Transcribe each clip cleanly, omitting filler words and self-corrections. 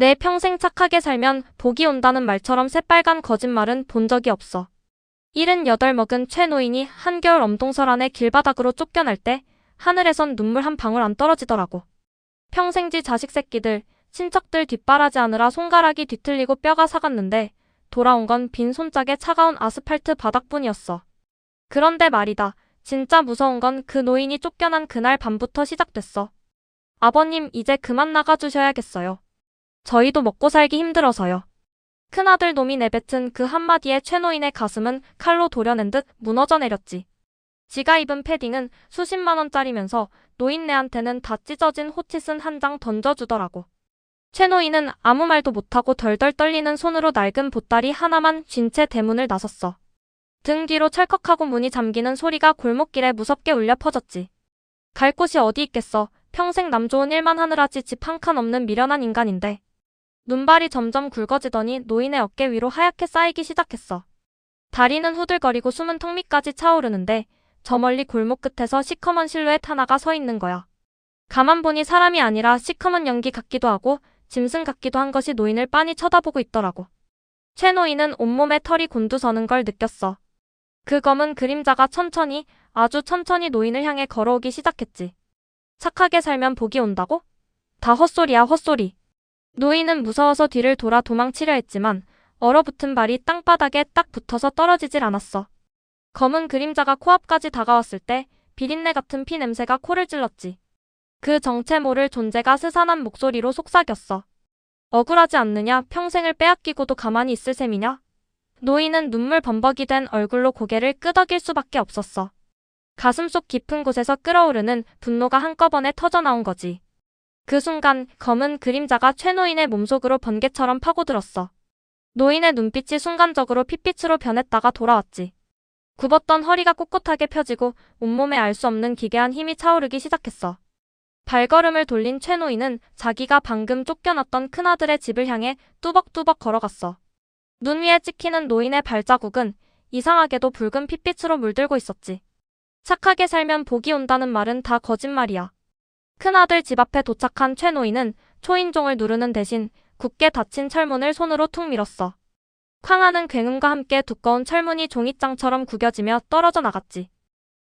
내 평생 착하게 살면 복이 온다는 말처럼 새빨간 거짓말은 본 적이 없어. 78 먹은 최 노인이 한겨울 엄동설 안에 길바닥으로 쫓겨날 때 하늘에선 눈물 한 방울 안 떨어지더라고. 평생지 자식 새끼들, 친척들 뒷바라지하느라 손가락이 뒤틀리고 뼈가 사갔는데 돌아온 건 빈 손짝에 차가운 아스팔트 바닥뿐이었어. 그런데 말이다. 진짜 무서운 건 그 노인이 쫓겨난 그날 밤부터 시작됐어. 아버님 이제 그만 나가주셔야겠어요. 저희도 먹고 살기 힘들어서요. 큰아들 놈이 내뱉은 그 한마디에 최 노인의 가슴은 칼로 도려낸 듯 무너져 내렸지. 지가 입은 패딩은 수십만 원짜리면서 노인네한테는 다 찢어진 호치슨 한 장 던져주더라고. 최 노인은 아무 말도 못하고 덜덜 떨리는 손으로 낡은 보따리 하나만 쥔 채 대문을 나섰어. 등 뒤로 철컥하고 문이 잠기는 소리가 골목길에 무섭게 울려 퍼졌지. 갈 곳이 어디 있겠어. 평생 남 좋은 일만 하느라지 집 한 칸 없는 미련한 인간인데. 눈발이 점점 굵어지더니 노인의 어깨 위로 하얗게 쌓이기 시작했어. 다리는 후들거리고 숨은 턱 밑까지 차오르는데 저 멀리 골목 끝에서 시커먼 실루엣 하나가 서 있는 거야. 가만 보니 사람이 아니라 시커먼 연기 같기도 하고 짐승 같기도 한 것이 노인을 빤히 쳐다보고 있더라고. 최 노인은 온몸에 털이 곤두서는 걸 느꼈어. 그 검은 그림자가 천천히, 아주 천천히 노인을 향해 걸어오기 시작했지. 착하게 살면 복이 온다고? 다 헛소리야, 헛소리. 노인은 무서워서 뒤를 돌아 도망치려 했지만 얼어붙은 발이 땅바닥에 딱 붙어서 떨어지질 않았어. 검은 그림자가 코앞까지 다가왔을 때 비린내 같은 피 냄새가 코를 찔렀지. 그 정체 모를 존재가 스산한 목소리로 속삭였어. 억울하지 않느냐? 평생을 빼앗기고도 가만히 있을 셈이냐? 노인은 눈물 범벅이 된 얼굴로 고개를 끄덕일 수밖에 없었어. 가슴속 깊은 곳에서 끓어오르는 분노가 한꺼번에 터져나온 거지. 그 순간 검은 그림자가 최 노인의 몸속으로 번개처럼 파고들었어. 노인의 눈빛이 순간적으로 핏빛으로 변했다가 돌아왔지. 굽었던 허리가 꼿꼿하게 펴지고 온몸에 알 수 없는 기괴한 힘이 차오르기 시작했어. 발걸음을 돌린 최 노인은 자기가 방금 쫓겨났던 큰아들의 집을 향해 뚜벅뚜벅 걸어갔어. 눈 위에 찍히는 노인의 발자국은 이상하게도 붉은 핏빛으로 물들고 있었지. 착하게 살면 복이 온다는 말은 다 거짓말이야. 큰아들 집 앞에 도착한 최 노인은 초인종을 누르는 대신 굳게 닫힌 철문을 손으로 툭 밀었어. 쾅하는 굉음과 함께 두꺼운 철문이 종잇장처럼 구겨지며 떨어져 나갔지.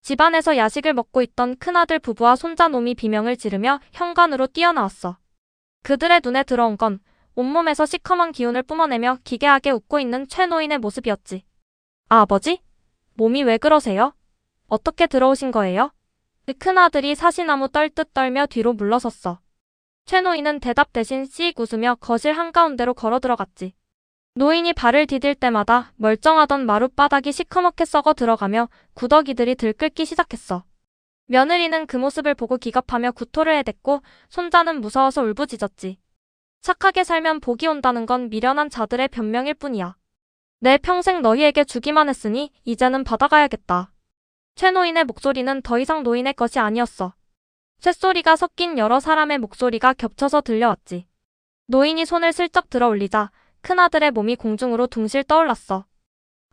집안에서 야식을 먹고 있던 큰아들 부부와 손자놈이 비명을 지르며 현관으로 뛰어나왔어. 그들의 눈에 들어온 건 온몸에서 시커먼 기운을 뿜어내며 기괴하게 웃고 있는 최 노인의 모습이었지. 아, 아버지? 몸이 왜 그러세요? 어떻게 들어오신 거예요? 그 큰아들이 사시나무 떨듯 떨며 뒤로 물러섰어. 최 노인은 대답 대신 씩 웃으며 거실 한가운데로 걸어 들어갔지. 노인이 발을 디딜 때마다 멀쩡하던 마룻바닥이 시커멓게 썩어 들어가며 구더기들이 들끓기 시작했어. 며느리는 그 모습을 보고 기겁하며 구토를 해댔고 손자는 무서워서 울부짖었지. 착하게 살면 복이 온다는 건 미련한 자들의 변명일 뿐이야. 내 평생 너희에게 주기만 했으니 이제는 받아가야겠다. 최 노인의 목소리는 더 이상 노인의 것이 아니었어. 쇳소리가 섞인 여러 사람의 목소리가 겹쳐서 들려왔지. 노인이 손을 슬쩍 들어 올리자 큰아들의 몸이 공중으로 둥실 떠올랐어.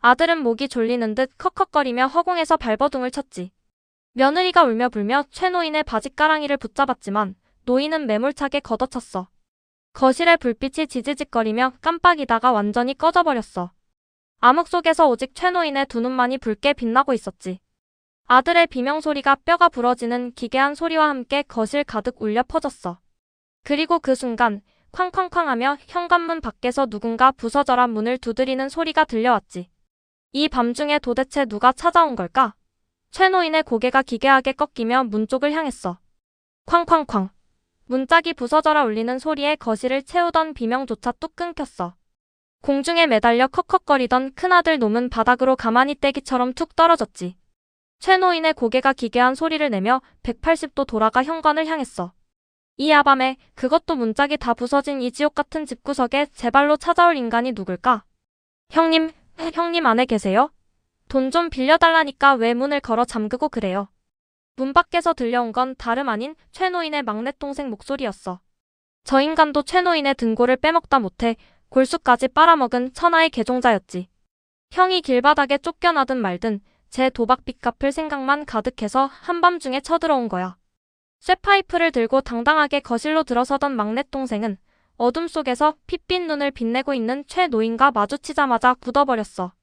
아들은 목이 졸리는 듯 컥컥거리며 허공에서 발버둥을 쳤지. 며느리가 울며 불며 최 노인의 바짓가랑이를 붙잡았지만 노인은 매몰차게 걷어찼어. 거실의 불빛이 지지직거리며 깜빡이다가 완전히 꺼져버렸어. 암흑 속에서 오직 최 노인의 두 눈만이 붉게 빛나고 있었지. 아들의 비명소리가 뼈가 부러지는 기괴한 소리와 함께 거실 가득 울려 퍼졌어. 그리고 그 순간 쾅쾅쾅하며 현관문 밖에서 누군가 부서져라 문을 두드리는 소리가 들려왔지. 이 밤중에 도대체 누가 찾아온 걸까? 최 노인의 고개가 기괴하게 꺾이며 문 쪽을 향했어. 쾅쾅쾅. 문짝이 부서져라 울리는 소리에 거실을 채우던 비명조차 뚝 끊겼어. 공중에 매달려 컥컥거리던 큰아들 놈은 바닥으로 가만히 떼기처럼 툭 떨어졌지. 최 노인의 고개가 기괴한 소리를 내며 180도 돌아가 현관을 향했어. 이 야밤에 그것도 문짝이 다 부서진 이 지옥 같은 집구석에 제 발로 찾아올 인간이 누굴까? 형님 안에 계세요? 돈 좀 빌려달라니까 왜 문을 걸어 잠그고 그래요? 문 밖에서 들려온 건 다름 아닌 최 노인의 막내 동생 목소리였어. 저 인간도 최 노인의 등골을 빼먹다 못해 골수까지 빨아먹은 천하의 개종자였지. 형이 길바닥에 쫓겨나든 말든 제 도박빚 갚을 생각만 가득해서 한밤중에 쳐들어온 거야. 쇠파이프를 들고 당당하게 거실로 들어서던 막내 동생은 어둠 속에서 핏빛 눈을 빛내고 있는 최 노인과 마주치자마자 굳어버렸어.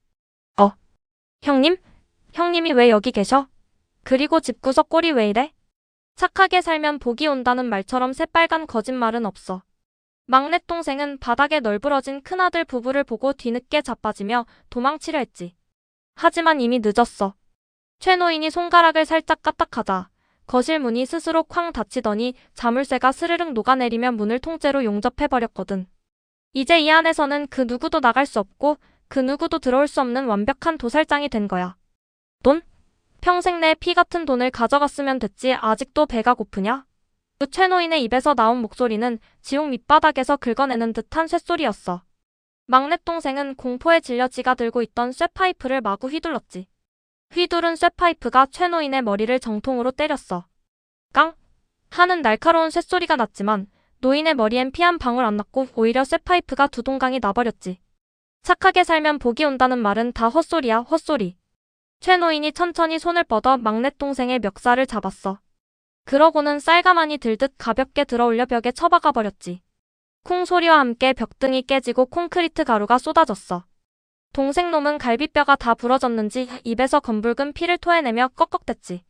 형님? 형님이 왜 여기 계셔? 그리고 집구석 꼴이 왜 이래? 착하게 살면 복이 온다는 말처럼 새빨간 거짓말은 없어. 막내 동생은 바닥에 널브러진 큰아들 부부를 보고 뒤늦게 자빠지며 도망치려 했지. 하지만 이미 늦었어. 최 노인이 손가락을 살짝 까딱하자 거실 문이 스스로 쾅 닫히더니 자물쇠가 스르륵 녹아내리며 문을 통째로 용접해버렸거든. 이제 이 안에서는 그 누구도 나갈 수 없고 그 누구도 들어올 수 없는 완벽한 도살장이 된 거야. 돈? 평생 내 피 같은 돈을 가져갔으면 됐지 아직도 배가 고프냐? 그 최 노인의 입에서 나온 목소리는 지옥 밑바닥에서 긁어내는 듯한 쇳소리였어. 막내 동생은 공포에 질려 지가 들고 있던 쇠파이프를 마구 휘둘렀지. 휘두른 쇠파이프가 최 노인의 머리를 정통으로 때렸어. 깡! 하는 날카로운 쇳소리가 났지만 노인의 머리엔 피 한 방울 안 났고 오히려 쇠파이프가 두 동강이 나버렸지. 착하게 살면 복이 온다는 말은 다 헛소리야, 헛소리. 최 노인이 천천히 손을 뻗어 막내 동생의 멱살을 잡았어. 그러고는 쌀가마니 들듯 가볍게 들어올려 벽에 처박아 버렸지. 쿵 소리와 함께 벽등이 깨지고 콘크리트 가루가 쏟아졌어. 동생 놈은 갈비뼈가 다 부러졌는지 입에서 검붉은 피를 토해내며 꺽꺽댔지.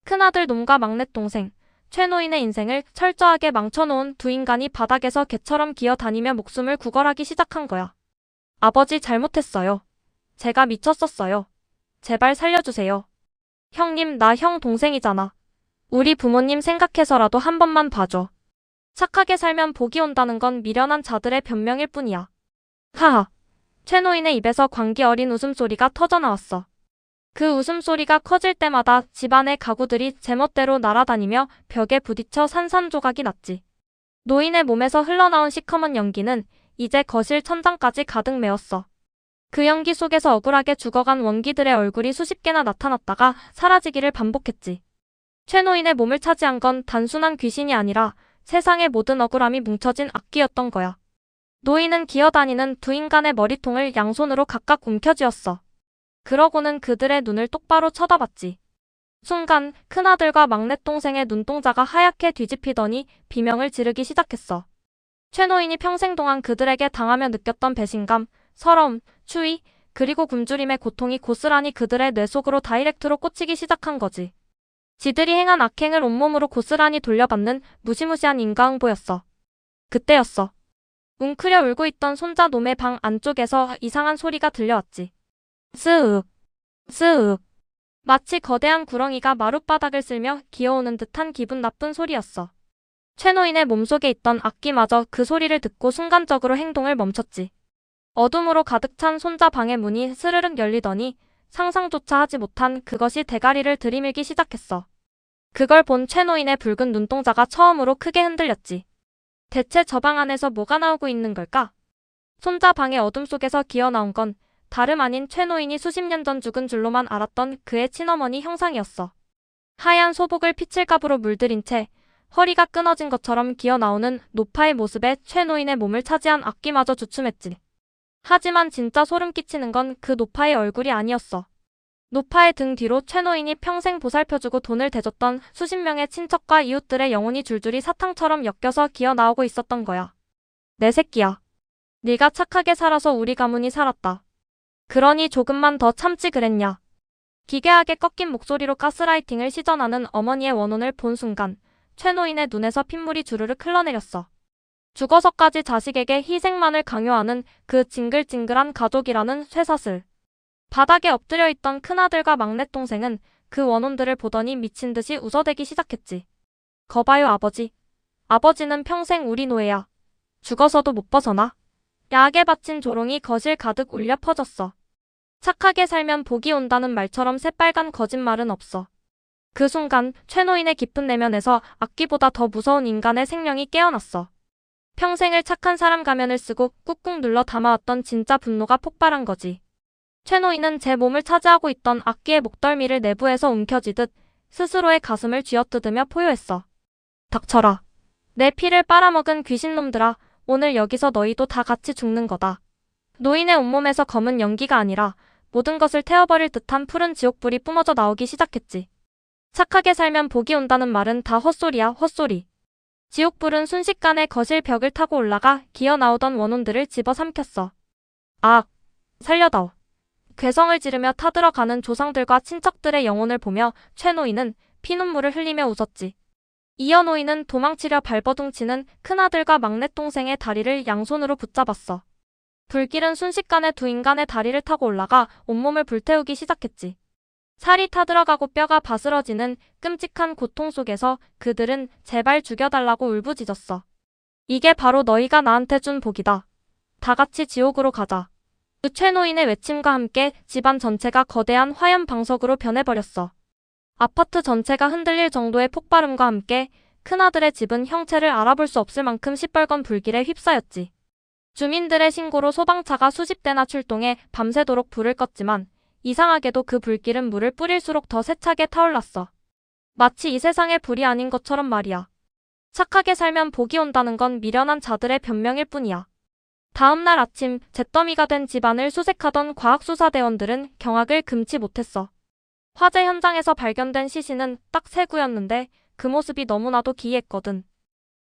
큰아들 놈과 막내 동생, 최 노인의 인생을 철저하게 망쳐놓은 두 인간이 바닥에서 개처럼 기어다니며 목숨을 구걸하기 시작한 거야. 아버지 잘못했어요. 제가 미쳤었어요. 제발 살려주세요. 형님, 나 형 동생이잖아. 우리 부모님 생각해서라도 한 번만 봐줘. 착하게 살면 복이 온다는 건 미련한 자들의 변명일 뿐이야. 하하. 최 노인의 입에서 광기 어린 웃음소리가 터져나왔어. 그 웃음소리가 커질 때마다 집안의 가구들이 제멋대로 날아다니며 벽에 부딪혀 산산조각이 났지. 노인의 몸에서 흘러나온 시커먼 연기는 이제 거실 천장까지 가득 메웠어. 그 연기 속에서 억울하게 죽어간 원기들의 얼굴이 수십 개나 나타났다가 사라지기를 반복했지. 최 노인의 몸을 차지한 건 단순한 귀신이 아니라 세상의 모든 억울함이 뭉쳐진 악기였던 거야. 노인은 기어다니는 두 인간의 머리통을 양손으로 각각 움켜쥐었어. 그러고는 그들의 눈을 똑바로 쳐다봤지. 순간 큰아들과 막내 동생의 눈동자가 하얗게 뒤집히더니 비명을 지르기 시작했어. 최 노인이 평생 동안 그들에게 당하며 느꼈던 배신감, 서러움, 추위, 그리고 굶주림의 고통이 고스란히 그들의 뇌 속으로 다이렉트로 꽂히기 시작한 거지. 지들이 행한 악행을 온몸으로 고스란히 돌려받는 무시무시한 인과응보였어. 그때였어. 웅크려 울고 있던 손자 놈의 방 안쪽에서 이상한 소리가 들려왔지. 스윽, 스윽. 마치 거대한 구렁이가 마룻바닥을 쓸며 기어오는 듯한 기분 나쁜 소리였어. 최 노인의 몸속에 있던 악기마저 그 소리를 듣고 순간적으로 행동을 멈췄지. 어둠으로 가득 찬 손자 방의 문이 스르륵 열리더니 상상조차 하지 못한 그것이 대가리를 들이밀기 시작했어. 그걸 본 최 노인의 붉은 눈동자가 처음으로 크게 흔들렸지. 대체 저 방 안에서 뭐가 나오고 있는 걸까? 손자 방의 어둠 속에서 기어나온 건 다름 아닌 최 노인이 수십 년 전 죽은 줄로만 알았던 그의 친어머니 형상이었어. 하얀 소복을 피칠갑으로 물들인 채 허리가 끊어진 것처럼 기어나오는 노파의 모습에 최 노인의 몸을 차지한 악기마저 주춤했지. 하지만 진짜 소름 끼치는 건 그 노파의 얼굴이 아니었어. 노파의 등 뒤로 최 노인이 평생 보살펴주고 돈을 대줬던 수십 명의 친척과 이웃들의 영혼이 줄줄이 사탕처럼 엮여서 기어나오고 있었던 거야. 내 새끼야. 네가 착하게 살아서 우리 가문이 살았다. 그러니 조금만 더 참지 그랬냐. 기괴하게 꺾인 목소리로 가스라이팅을 시전하는 어머니의 원혼을 본 순간 최 노인의 눈에서 핏물이 주르륵 흘러내렸어. 죽어서까지 자식에게 희생만을 강요하는 그 징글징글한 가족이라는 쇠사슬. 바닥에 엎드려 있던 큰아들과 막내 동생은 그 원혼들을 보더니 미친 듯이 웃어대기 시작했지. 거봐요 아버지. 아버지는 평생 우리 노예야. 죽어서도 못 벗어나. 약에 받친 조롱이 거실 가득 울려 퍼졌어. 착하게 살면 복이 온다는 말처럼 새빨간 거짓말은 없어. 그 순간 최 노인의 깊은 내면에서 악기보다 더 무서운 인간의 생명이 깨어났어. 평생을 착한 사람 가면을 쓰고 꾹꾹 눌러 담아왔던 진짜 분노가 폭발한 거지. 최 노인은 제 몸을 차지하고 있던 악기의 목덜미를 내부에서 움켜쥐듯 스스로의 가슴을 쥐어뜯으며 포효했어. 닥쳐라. 내 피를 빨아먹은 귀신놈들아, 오늘 여기서 너희도 다 같이 죽는 거다. 노인의 온몸에서 검은 연기가 아니라 모든 것을 태워버릴 듯한 푸른 지옥불이 뿜어져 나오기 시작했지. 착하게 살면 복이 온다는 말은 다 헛소리야, 헛소리. 지옥불은 순식간에 거실 벽을 타고 올라가 기어 나오던 원혼들을 집어삼켰어. 아, 살려다오. 괴성을 지르며 타들어가는 조상들과 친척들의 영혼을 보며 최 노인은 피눈물을 흘리며 웃었지. 이어 노인은 도망치려 발버둥치는 큰아들과 막내동생의 다리를 양손으로 붙잡았어. 불길은 순식간에 두 인간의 다리를 타고 올라가 온몸을 불태우기 시작했지. 살이 타들어가고 뼈가 바스러지는 끔찍한 고통 속에서 그들은 제발 죽여달라고 울부짖었어. 이게 바로 너희가 나한테 준 복이다. 다 같이 지옥으로 가자. 그 최노인의 외침과 함께 집안 전체가 거대한 화염 방석으로 변해버렸어. 아파트 전체가 흔들릴 정도의 폭발음과 함께 큰아들의 집은 형체를 알아볼 수 없을 만큼 시뻘건 불길에 휩싸였지. 주민들의 신고로 소방차가 수십 대나 출동해 밤새도록 불을 껐지만 이상하게도 그 불길은 물을 뿌릴수록 더 세차게 타올랐어. 마치 이 세상에 불이 아닌 것처럼 말이야. 착하게 살면 복이 온다는 건 미련한 자들의 변명일 뿐이야. 다음 날 아침 잿더미가 된 집안을 수색하던 과학수사대원들은 경악을 금치 못했어. 화재 현장에서 발견된 시신은 딱 세 구였는데 그 모습이 너무나도 기이했거든.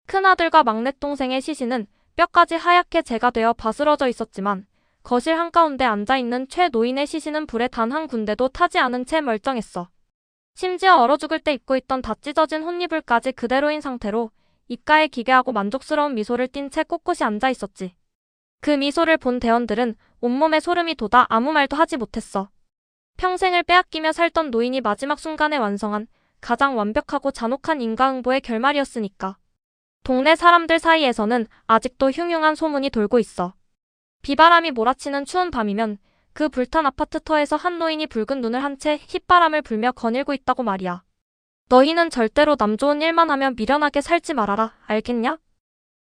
큰아들과 막내동생의 시신은 뼈까지 하얗게 재가 되어 바스러져 있었지만 거실 한가운데 앉아있는 최 노인의 시신은 불에 단 한 군데도 타지 않은 채 멀쩡했어. 심지어 얼어 죽을 때 입고 있던 다 찢어진 혼이불까지 그대로인 상태로 입가에 기괴하고 만족스러운 미소를 띤 채 꼿꼿이 앉아있었지. 그 미소를 본 대원들은 온몸에 소름이 돋아 아무 말도 하지 못했어. 평생을 빼앗기며 살던 노인이 마지막 순간에 완성한 가장 완벽하고 잔혹한 인과응보의 결말이었으니까. 동네 사람들 사이에서는 아직도 흉흉한 소문이 돌고 있어. 비바람이 몰아치는 추운 밤이면 그 불탄 아파트 터에서 한 노인이 붉은 눈을 한 채 휘바람을 불며 거닐고 있다고 말이야. 너희는 절대로 남 좋은 일만 하며 미련하게 살지 말아라, 알겠냐?